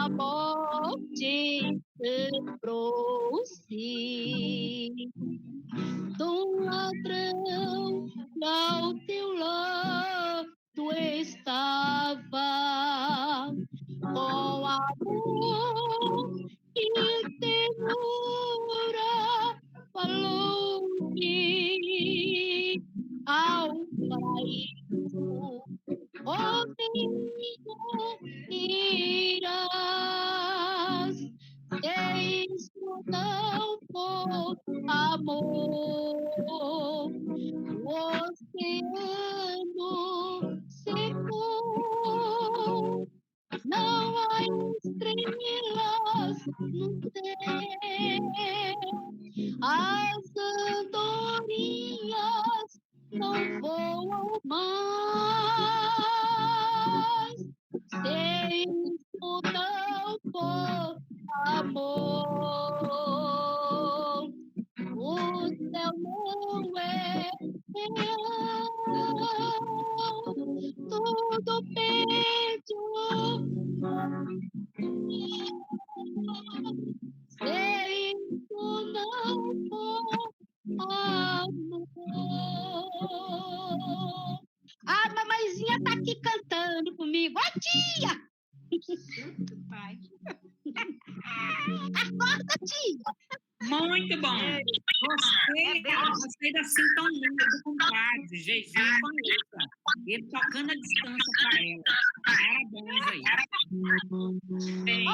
a morte trouxe do ladrão ao teu lado estava com amor e ternura falou-me ao paraíso. Oh, irás, isso não for amor. O oceano secou, não há estrelas no céu, as andorinhas não voam mais, se isso não for amor. O céu não é real, tudo perdido. Se isso não for amor. A mamãezinha tá aqui cantando comigo. Ó, tia! Pai. Acorda, tia! Muito bom. Gostei da sintonia do compadre, GG e Vanessa. Ele tocando a distância para ela. Parabéns aí. Bem,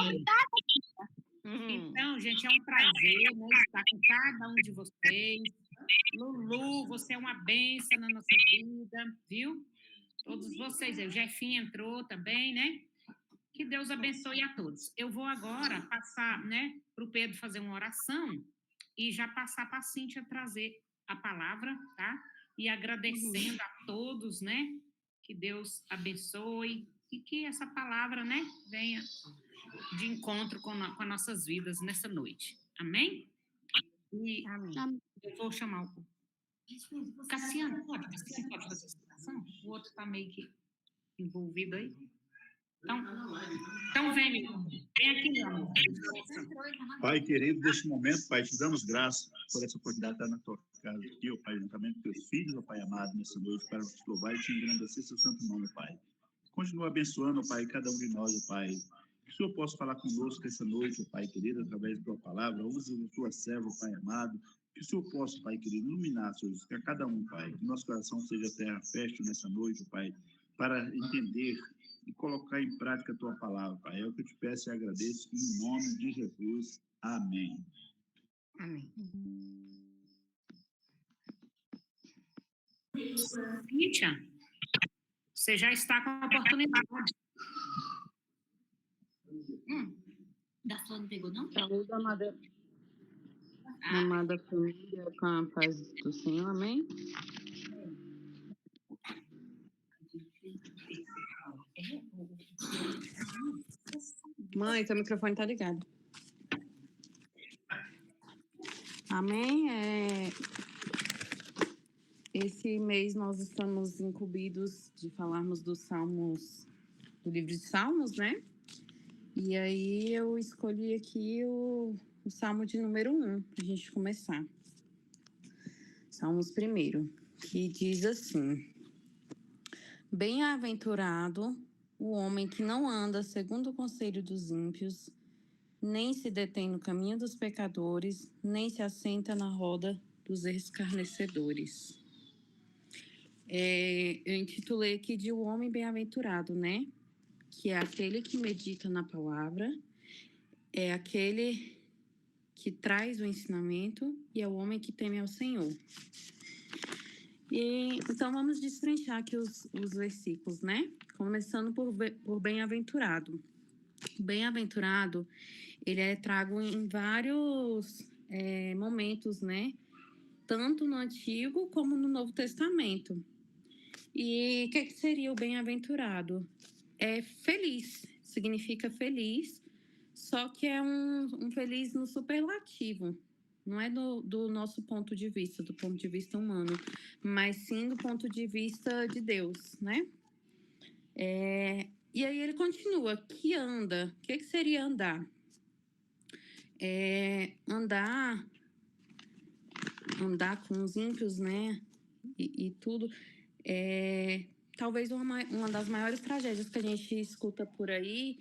então, gente, é um prazer, né, estar com cada um de vocês. Lulu, você é uma bênção na nossa vida, viu? Todos vocês. O Jefinho entrou também, né? Que Deus abençoe a todos. Eu vou agora passar, né, para o Pedro fazer uma oração e já passar para a Cíntia trazer a palavra, tá? E agradecendo a todos, né? Que Deus abençoe e que essa palavra, né, venha de encontro com as nossas vidas nessa noite. Amém? E Amém. eu vou chamar o Cassiano pode fazer essa oração? O outro está meio que envolvido aí. Então vem aqui, meu amor. Pai querido, neste momento, Pai, te damos graças por essa oportunidade de estar na tua casa aqui, ó Pai, juntamente com teus filhos, ó Pai amado, nessa noite, para te louvar e te engrandecer seu santo nome, Pai. Continua abençoando, ó Pai, cada um de nós, ó Pai. Que o Senhor possa falar conosco essa noite, ó Pai querido, através da tua palavra, use a tua serva, ó Pai amado. Que o Senhor possa, Pai querido, iluminar, Senhor, que a cada um, Pai, que nosso coração seja terra fértil nessa noite, ó Pai, para entender e colocar em prática a tua palavra, Pai. É o que eu te peço e agradeço, em nome de Jesus. Amém. Amém. Cíntia, você já está com a oportunidade. Da flor não pegou, não? Saúde, amada família, com a paz do Senhor, amém? Mãe, seu microfone tá ligado. Amém? Esse mês nós estamos incumbidos de falarmos dos Salmos, do livro de Salmos, né? E aí eu escolhi aqui o Salmo de número 1, para a gente começar. Salmos 1, que diz assim: Bem-aventurado o homem que não anda segundo o conselho dos ímpios, nem se detém no caminho dos pecadores, nem se assenta na roda dos escarnecedores. Eu intitulei aqui de O Homem Bem-aventurado, né? Que é aquele que medita na palavra, é aquele que traz o ensinamento e é o homem que teme ao Senhor. Então, vamos destrinchar aqui os versículos, né? Começando por bem-aventurado. Bem-aventurado, ele é trago em vários momentos, né? Tanto no Antigo como no Novo Testamento. E o que seria o bem-aventurado? É feliz, significa feliz, só que é um feliz no superlativo. Não é do nosso ponto de vista, do ponto de vista humano, mas sim do ponto de vista de Deus, né? E aí ele continua, que anda. O que seria andar? Andar com os ímpios, né? E tudo. Talvez uma das maiores tragédias que a gente escuta por aí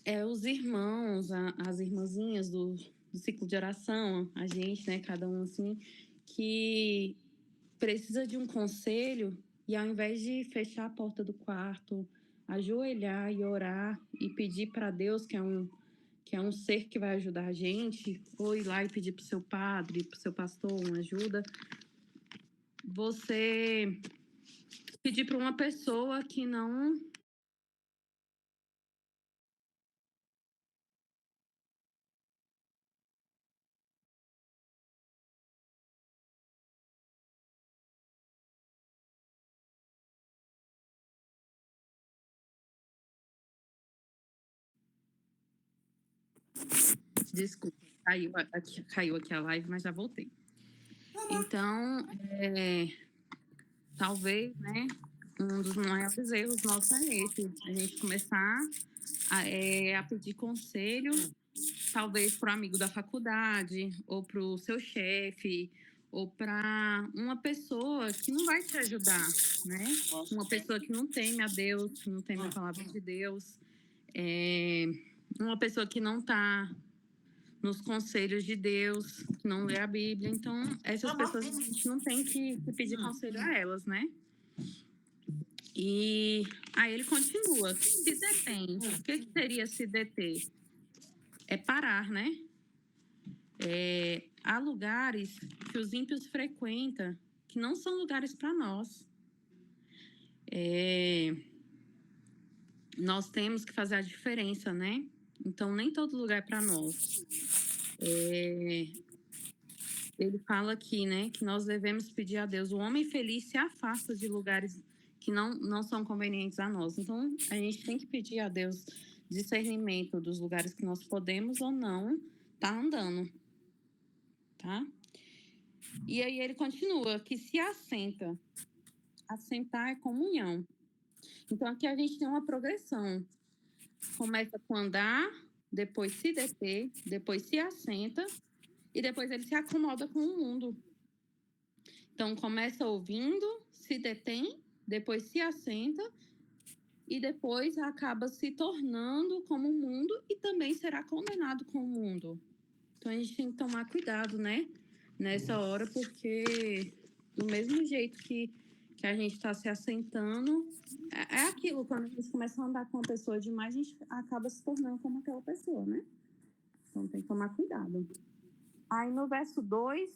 é os irmãos, as irmãzinhas do ciclo de oração, a gente, né? Cada um assim, que precisa de um conselho e ao invés de fechar a porta do quarto, ajoelhar e orar e pedir para Deus, que é um ser que vai ajudar a gente, ou ir lá e pedir para o seu padre, para o seu pastor uma ajuda, você pedir para uma pessoa que não... Desculpa, caiu aqui a live, mas já voltei. Então, talvez, né, um dos maiores erros nossos é esse, a gente começar a pedir conselho, talvez para o amigo da faculdade, ou para o seu chefe, ou para uma pessoa que não vai te ajudar, né? Uma pessoa que não teme a Deus, que não teme a palavra de Deus, uma pessoa que não está nos conselhos de Deus, que não lê a Bíblia. Então, essas pessoas a gente não tem que pedir conselho a elas, né? E aí ele continua, se detém. O que seria se deter? É parar, né? Há lugares que os ímpios frequentam que não são lugares para nós. Nós temos que fazer a diferença, né? Então, nem todo lugar é para nós. Ele fala aqui, né, que nós devemos pedir a Deus. O homem feliz se afasta de lugares que não são convenientes a nós. Então, a gente tem que pedir a Deus discernimento dos lugares que nós podemos ou não estar andando, tá? E aí ele continua, que se assenta. Assentar é comunhão. Então, aqui a gente tem uma progressão. Começa com andar, depois se deter, depois se assenta e depois ele se acomoda com o mundo. Então, começa ouvindo, se detém, depois se assenta e depois acaba se tornando como o mundo e também será condenado com o mundo. Então, a gente tem que tomar cuidado, né? Nessa hora, porque do mesmo jeito que a gente está se assentando, é aquilo, quando a gente começa a andar com uma pessoa demais, a gente acaba se tornando como aquela pessoa, né? Então, tem que tomar cuidado. Aí, no verso 2,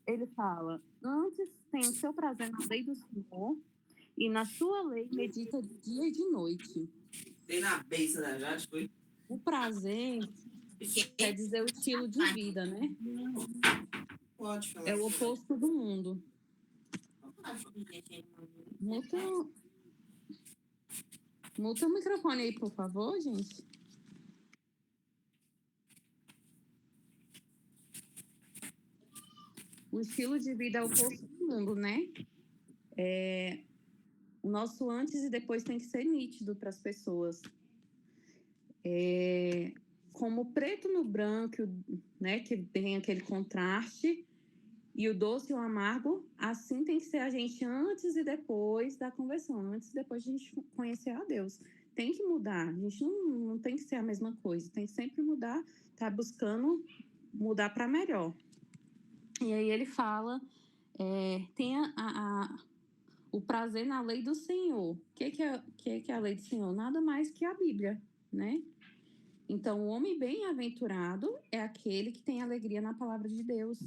ele fala, antes tem o seu prazer na lei do Senhor e na sua lei medita de dia e de noite. Tem na beça da Jade, foi? O prazer quer dizer o estilo de vida, né? Pode falar. É o oposto do mundo. Muta o microfone aí, por favor, gente. O estilo de vida é o oposto do mundo, né? O nosso antes e depois tem que ser nítido para as pessoas. Como preto no branco, né? Que tem aquele contraste. E o doce e o amargo, assim tem que ser a gente antes e depois da conversão. Antes e depois de a gente conhecer a Deus. Tem que mudar. A gente não tem que ser a mesma coisa. Tem que sempre mudar. Tá buscando mudar para melhor. E aí ele fala, tem o prazer na lei do Senhor. O que é a lei do Senhor? Nada mais que a Bíblia, né? Então, o homem bem-aventurado é aquele que tem alegria na palavra de Deus.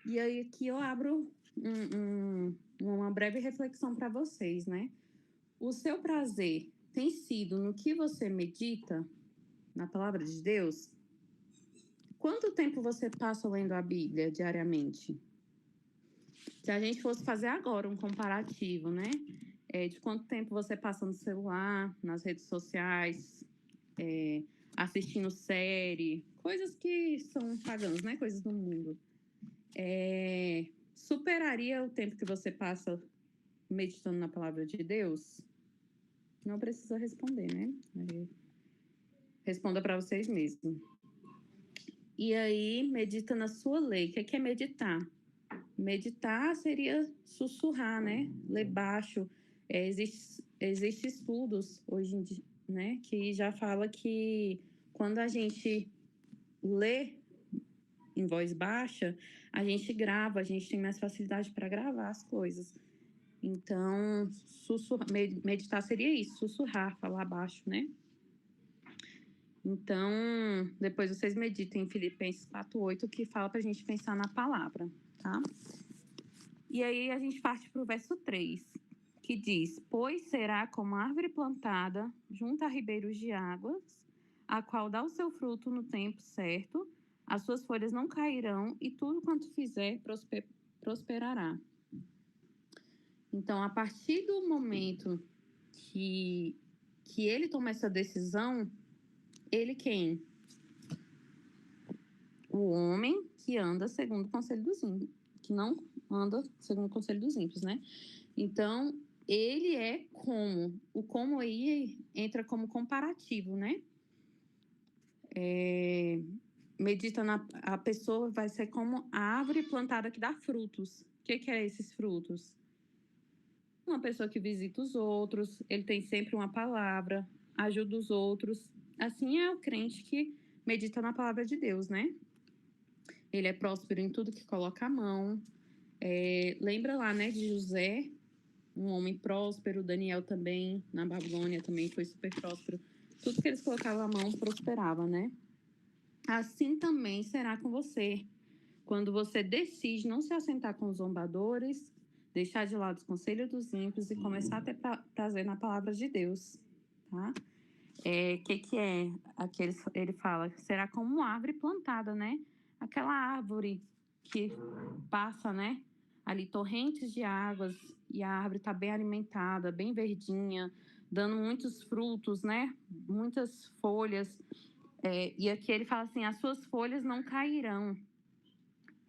E aí aqui eu abro uma breve reflexão para vocês, né? O seu prazer tem sido no que você medita na palavra de Deus? Quanto tempo você passa lendo a Bíblia diariamente? Se a gente fosse fazer agora um comparativo, né? De quanto tempo você passa no celular, nas redes sociais, assistindo série, coisas que são pagãs, né? Coisas do mundo. Superaria o tempo que você passa meditando na palavra de Deus? não precisa responder, né? Responda para vocês mesmos. E aí, medita na sua lei. O que é meditar? Meditar seria sussurrar, né? Ler baixo. Existem estudos hoje em dia, né? Que já fala que quando a gente lê em voz baixa, a gente grava, a gente tem mais facilidade para gravar as coisas. Então, meditar seria isso, sussurrar, falar baixo, né? Então, depois vocês meditem em Filipenses 4:8, que fala para a gente pensar na palavra, tá? E aí a gente parte para o verso 3, que diz: Pois será como árvore plantada junto a ribeiros de águas, a qual dá o seu fruto no tempo certo, as suas folhas não cairão e tudo quanto fizer prosperará. Então, a partir do momento que ele toma essa decisão, ele quem? O homem que anda segundo o conselho dos ímpios, que não anda segundo o conselho dos ímpios, né? Então, ele é como. O como aí entra como comparativo, né? Medita a pessoa vai ser como a árvore plantada que dá frutos. O que é esses frutos? Uma pessoa que visita os outros, ele tem sempre uma palavra, ajuda os outros. Assim é o crente que medita na palavra de Deus, né? Ele é próspero em tudo que coloca a mão. Lembra lá, né, de José, um homem próspero. Daniel também, na Babilônia, também foi super próspero. Tudo que eles colocavam a mão prosperava, né? Assim também será com você. Quando você decide não se assentar com os zombadores, deixar de lado os conselhos dos ímpios e começar a ter prazer na palavra de Deus, tá? Que é? Ele fala, será como uma árvore plantada, né? Aquela árvore que passa, né? Ali torrentes de águas e a árvore está bem alimentada, bem verdinha, dando muitos frutos, né? Muitas folhas. E aqui ele fala assim, as suas folhas não cairão.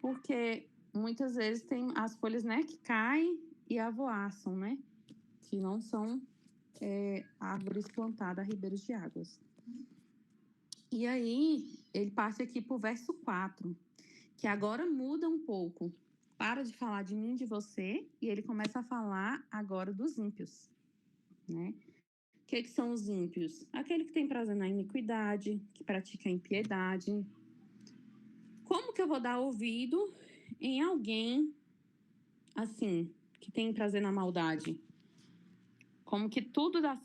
Porque muitas vezes tem as folhas, né, que caem e avoaçam, né? Que não são árvores plantadas a ribeiros de águas. E aí, ele passa aqui para o verso 4, que agora muda um pouco. Para de falar de mim, de você, e ele começa a falar agora dos ímpios, né? O que são os ímpios? Aquele que tem prazer na iniquidade, que pratica a impiedade. Como que eu vou dar ouvido em alguém, assim, que tem prazer na maldade? Como que tudo dá...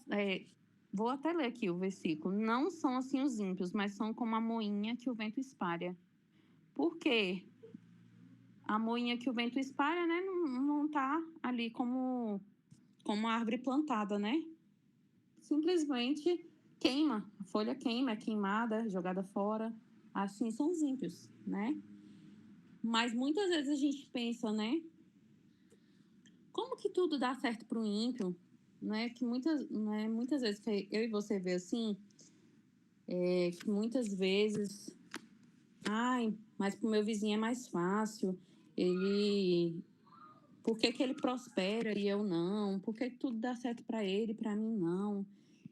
Vou até ler aqui o versículo. Não são assim os ímpios, mas são como a moinha que o vento espalha. Por quê? A moinha que o vento espalha, né, não tá ali como árvore plantada, né? Simplesmente queima. A folha queima, é queimada, jogada fora. Assim são os ímpios, né? Mas muitas vezes a gente pensa, né? Como que tudo dá certo para o ímpio? Né? Que muitas vezes que eu e você vê assim, que muitas vezes, mas para o meu vizinho é mais fácil, por que ele prospera e eu não? Por que tudo dá certo para ele e para mim não?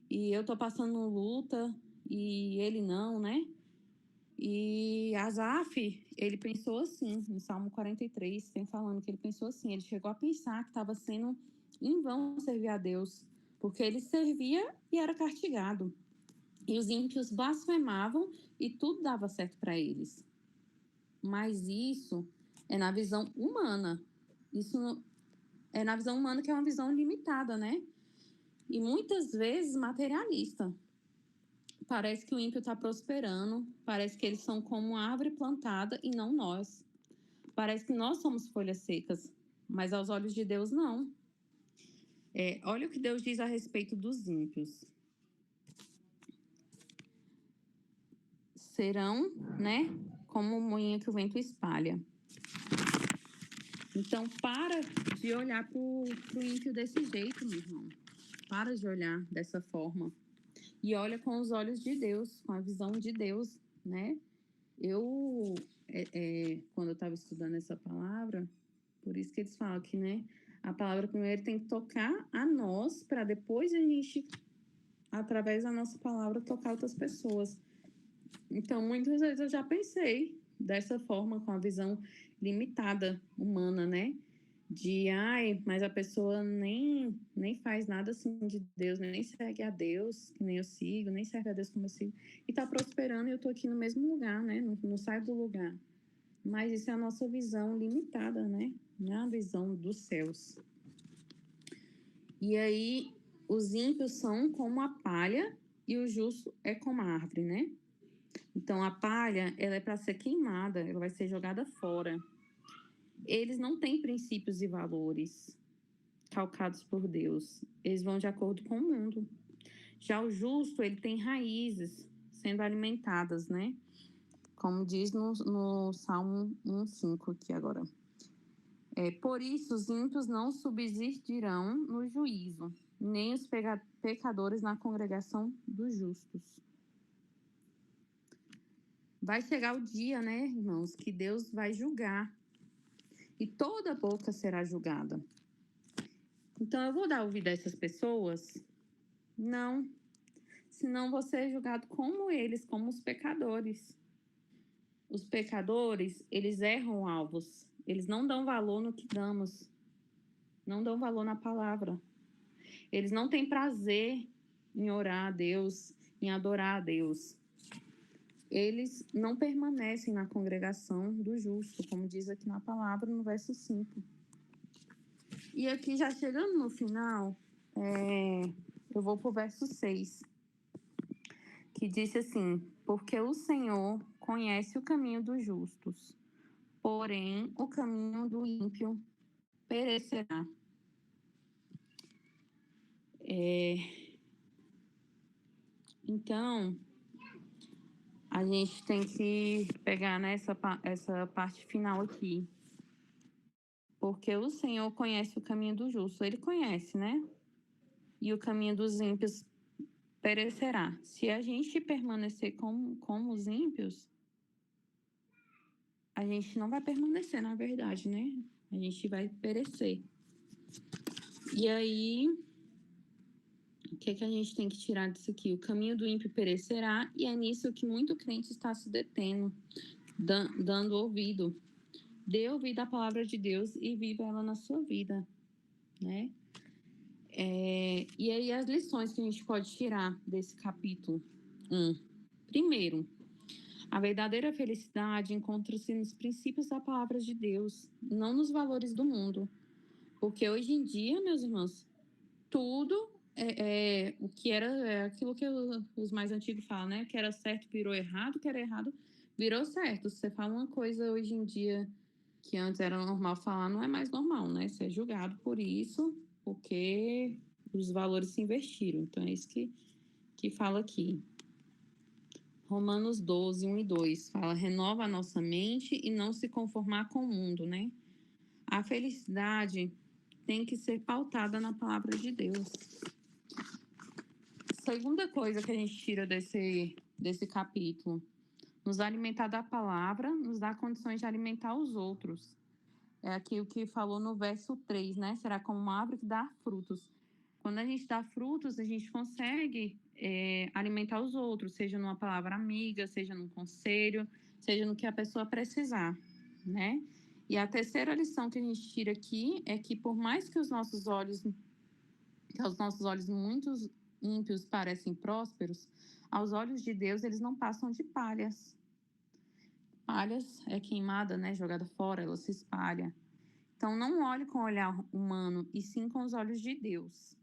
E eu tô passando luta e ele não, né? E Asaf, ele pensou assim, no Salmo 43, tem falando que ele pensou assim, ele chegou a pensar que estava sendo em vão servir a Deus, porque ele servia e era castigado. E os ímpios blasfemavam e tudo dava certo para eles. Mas isso é na visão humana. Isso é na visão humana, que é uma visão limitada, né? E muitas vezes materialista. Parece que o ímpio está prosperando, parece que eles são como uma árvore plantada e não nós. Parece que nós somos folhas secas, mas aos olhos de Deus, não. Olha o que Deus diz a respeito dos ímpios. Serão, né, como moinha que o vento espalha. Então, para de olhar para o ímpio desse jeito, meu irmão. Para de olhar dessa forma. E olha com os olhos de Deus, com a visão de Deus, né? Quando eu estava estudando essa palavra, por isso que eles falam que, né, a palavra primeiro tem que tocar a nós, para depois a gente através da nossa palavra, tocar outras pessoas. Então, muitas vezes eu já pensei dessa forma, com a visão limitada humana, né? Mas a pessoa nem faz nada assim de Deus, nem segue a Deus, que nem eu sigo, nem serve a Deus como eu sigo, e tá prosperando e eu tô aqui no mesmo lugar, né? Não saio do lugar. Mas isso é a nossa visão limitada, né? Não é a visão dos céus. E aí, os ímpios são como a palha e o justo é como a árvore, né? Então, a palha, ela é para ser queimada, ela vai ser jogada fora. Eles não têm princípios e valores calcados por Deus. Eles vão de acordo com o mundo. Já o justo, ele tem raízes sendo alimentadas, né? Como diz no Salmo 1:5 aqui agora. Por isso, os ímpios não subsistirão no juízo, nem os pecadores na congregação dos justos. Vai chegar o dia, né, irmãos, que Deus vai julgar. E toda boca será julgada. Então, eu vou dar ouvido a essas pessoas? Não. Senão vou ser julgado como eles, como os pecadores. Os pecadores, eles erram alvos. Eles não dão valor no que damos. Não dão valor na palavra. Eles não têm prazer em orar a Deus, em adorar a Deus. Eles não permanecem na congregação do justo, como diz aqui na palavra, no verso 5. E aqui, já chegando no final, eu vou para o verso 6, que disse assim: porque o Senhor conhece o caminho dos justos, porém o caminho do ímpio perecerá. Então, a gente tem que pegar nessa essa parte final aqui. Porque o Senhor conhece o caminho do justo. Ele conhece, né? E o caminho dos ímpios perecerá. Se a gente permanecer como os ímpios, a gente não vai permanecer, na verdade, né? A gente vai perecer. E aí, o que a gente tem que tirar disso aqui? O caminho do ímpio perecerá, e é nisso que muito crente está se detendo, dando ouvido. Dê ouvido à palavra de Deus e viva ela na sua vida, né? E aí, as lições que a gente pode tirar desse capítulo 1. Primeiro, a verdadeira felicidade encontra-se nos princípios da palavra de Deus, não nos valores do mundo. Porque hoje em dia, meus irmãos, tudo o que era aquilo que os mais antigos falam, né? Que era certo virou errado, que era errado virou certo. Se você fala uma coisa hoje em dia que antes era normal falar, não é mais normal, né? Você é julgado por isso, porque os valores se invertiram. Então, é isso que fala aqui. Romanos 12, 1 e 2, fala: renova a nossa mente e não se conformar com o mundo, né? A felicidade tem que ser pautada na palavra de Deus. Segunda coisa que a gente tira desse capítulo: nos alimentar da palavra, nos dá condições de alimentar os outros. É aqui o que falou no verso 3, né? Será como uma árvore que dá frutos. Quando a gente dá frutos, a gente consegue alimentar os outros, seja numa palavra amiga, seja num conselho, seja no que a pessoa precisar, né? E a terceira lição que a gente tira aqui é que, por mais que aos nossos olhos muitos ímpios parecem prósperos, aos olhos de Deus eles não passam de palhas. Palhas é queimada, né? Jogada fora, ela se espalha. Então, não olhe com o olhar humano, e sim com os olhos de Deus.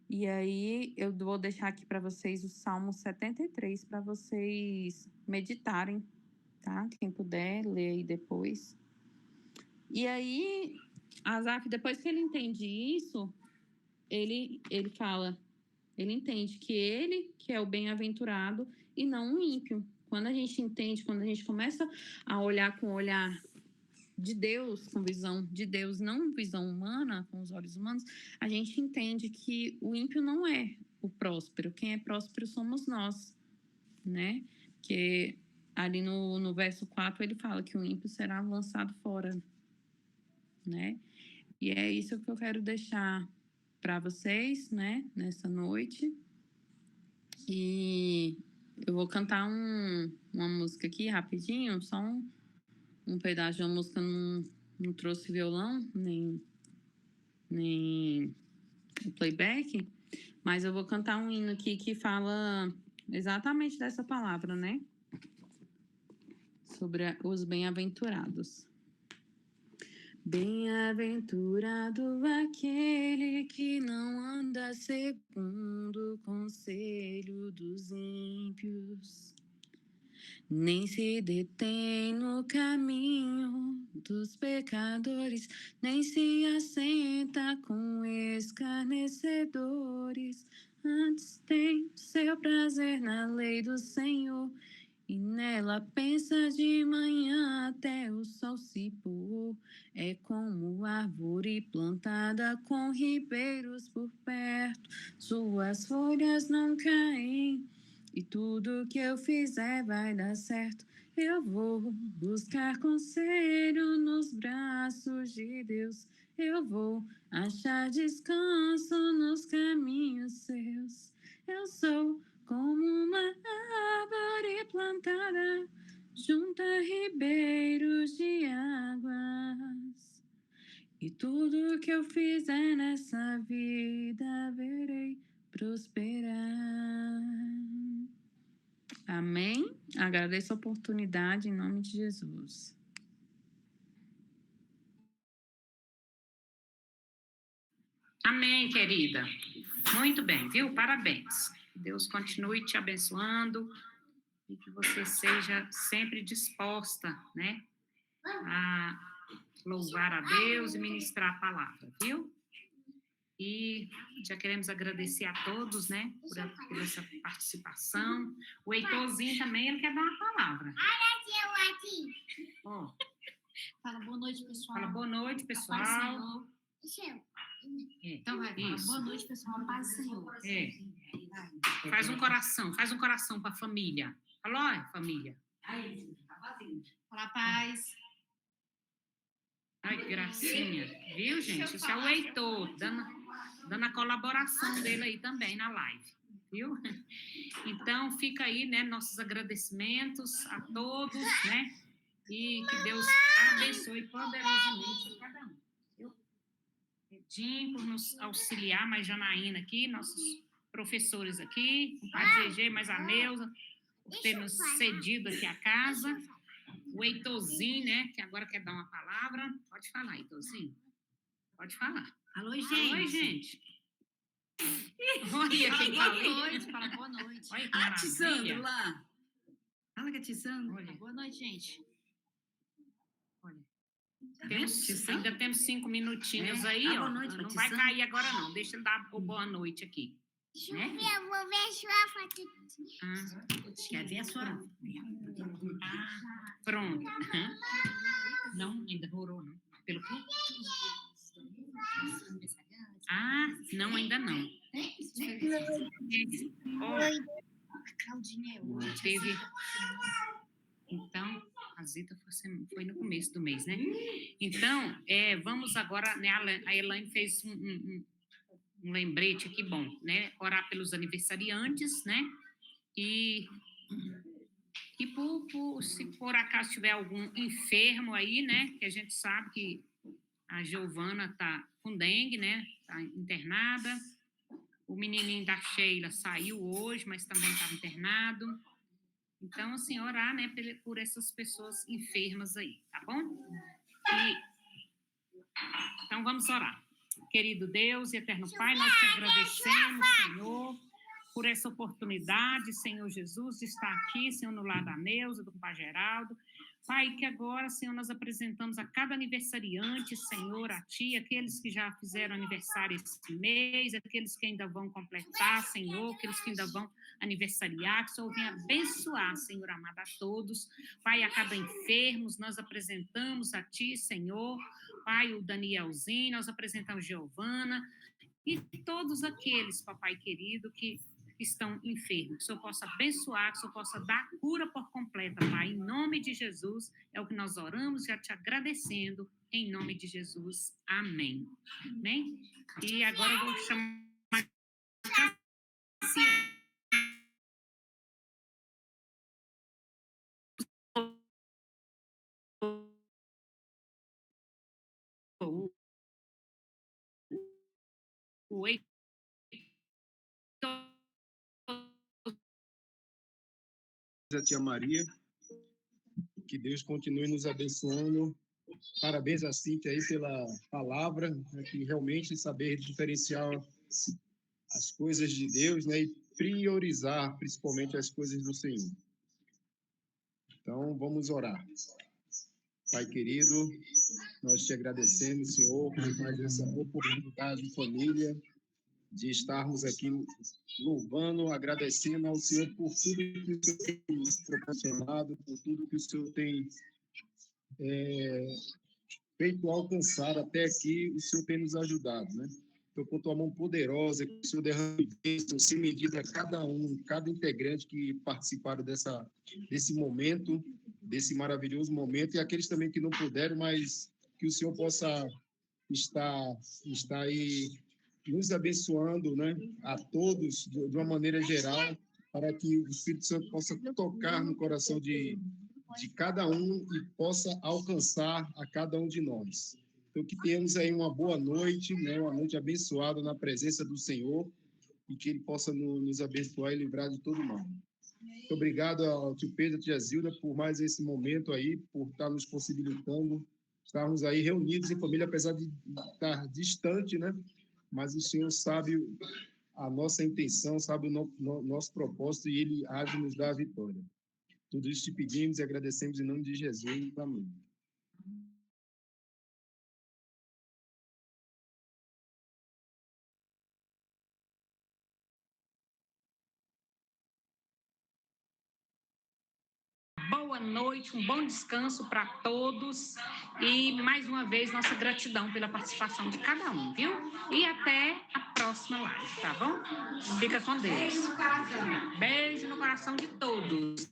E aí, eu vou deixar aqui para vocês o Salmo 73 para vocês meditarem, tá? Quem puder, lê aí depois. E aí, Asaf, depois que ele entende isso, ele fala, ele entende que ele que é o bem-aventurado e não o ímpio. Quando a gente entende, quando a gente começa a olhar com o olhar de Deus, com visão de Deus, não visão humana, com os olhos humanos, a gente entende que o ímpio não é o próspero. Quem é próspero somos nós, né? Porque ali no verso 4 ele fala que o ímpio será lançado fora, né? E é isso que eu quero deixar para vocês, né, nessa noite. E eu vou cantar uma música aqui rapidinho, só um pedaço de uma música, não trouxe violão, nem o playback, mas eu vou cantar um hino aqui que fala exatamente dessa palavra, né? Sobre os bem-aventurados. Bem-aventurado aquele que não anda segundo o conselho dos ímpios, nem se detém no caminho dos pecadores, nem se assenta com escarnecedores. Antes tem seu prazer na lei do Senhor, e nela pensa de manhã até o sol se pôr. É como árvore plantada com ribeiros por perto, suas folhas não caem, e tudo que eu fizer vai dar certo. Eu vou buscar conselho nos braços de Deus, eu vou achar descanso nos caminhos seus. Eu sou como uma árvore plantada junto a ribeiros de águas, e tudo que eu fizer nessa vida verei prosperar. Amém? Agradeço a oportunidade em nome de Jesus. Amém, querida. Muito bem, viu? Parabéns. Deus continue te abençoando e que você seja sempre disposta, né, a louvar a Deus e ministrar a palavra, viu? E já queremos agradecer a todos, né, por essa participação. O Heitorzinho também, ele quer dar uma palavra. Ó, Fala boa noite, pessoal. fala boa noite, pessoal. Paz, Senhor. Então vai, fala Isso. boa noite, pessoal. Paz, Senhor. Faz um coração para a família. Falou, família. Fala paz. Ai, que gracinha. Viu, gente? Isso é o Heitor, dando a colaboração dele aí também na live. Viu? Então, fica aí, né, nossos agradecimentos a todos, né? E que Deus abençoe poderosamente cada um. Viu? Edinho por nos auxiliar, mais Janaína aqui, nossos professores aqui, o Padre GG, mais a Neuza, por ter nos cedido aqui a casa. O Heitorzinho, né, que agora quer dar uma palavra. Pode falar, Heitorzinho. Pode falar. Alô, gente. Oi, gente. Olha quem tá ali. Boa noite. Fala boa noite. Olha que maravilha. lá. Fala que é Tissandro. Olha. Boa noite, gente. Olha. Ainda temos 5 minutinhos aí, ó. Boa noite, Não vai cair agora, não. Deixa ele dar boa noite aqui. Né? Eu vou ver sua foto. Quer ver a sua? Pronto. Não, ainda rolou, não. Pelo quê? Não, ainda não. Claudinha, Teve. Então, a Zita foi no começo do mês, né? Então, vamos agora, né? A Elaine fez um lembrete aqui bom, né? Orar pelos aniversariantes, né? E se por acaso tiver algum enfermo aí, né? Que a gente sabe que a Giovana tá com dengue, né? Tá internada. O menininho da Sheila saiu hoje, mas também estava internado. Então, assim, orar, né, por essas pessoas enfermas aí, tá bom? Então, vamos orar. Querido Deus e eterno Pai, nós te agradecemos, Senhor, por essa oportunidade, Senhor Jesus, de estar aqui, Senhor, no lar da Neuza, do Pai Geraldo. Pai, que agora, Senhor, nós apresentamos a cada aniversariante, Senhor, a Ti, aqueles que já fizeram aniversário esse mês, aqueles que ainda vão completar, Senhor, aqueles que ainda vão aniversariar, que o Senhor venha abençoar, Senhor amado, a todos. Pai, a cada enfermo, nós apresentamos a Ti, Senhor. Pai, o Danielzinho, nós apresentamos Giovana e todos aqueles, papai querido, que estão enfermos. Que o Senhor possa abençoar, que o Senhor possa dar cura por completa, Pai. Em nome de Jesus, é o que nós oramos, já te agradecendo, em nome de Jesus. Amém. Amém? E agora eu vou chamar o Heitor. A tia Maria, que Deus continue nos abençoando. Parabéns a Cíntia aí pela palavra, né, que realmente saber diferenciar as coisas de Deus, né, e priorizar principalmente as coisas do Senhor. Então, vamos orar. Pai querido, nós te agradecemos, Senhor, por mais essa oportunidade de família, de estarmos aqui louvando, agradecendo ao Senhor por tudo que o Senhor tem nos proporcionado, por tudo que o Senhor tem feito alcançar até aqui, o Senhor tem nos ajudado, né? Então, com tua mão poderosa, que o Senhor derrame bênção, sem medida a cada um, cada integrante que participaram desse momento, desse maravilhoso momento, e aqueles também que não puderam, mas que o Senhor possa estar aí nos abençoando, né, a todos de uma maneira geral, para que o Espírito Santo possa tocar no coração de cada um e possa alcançar a cada um de nós. Então, que tenhamos aí uma boa noite, né, uma noite abençoada na presença do Senhor, e que Ele possa nos abençoar e livrar de todo mal. Muito obrigado ao tio Pedro e à tia Zilda por mais esse momento aí, por estar nos possibilitando, estarmos aí reunidos em família, apesar de estar distante, né? Mas o Senhor sabe a nossa intenção, sabe o nosso propósito, e Ele há de nos dar a vitória. Tudo isso te pedimos e agradecemos em nome de Jesus. Amém. Boa noite, um bom descanso para todos e, mais uma vez, nossa gratidão pela participação de cada um, viu? E até a próxima live, tá bom? Fica com Deus. Beijo no coração de todos.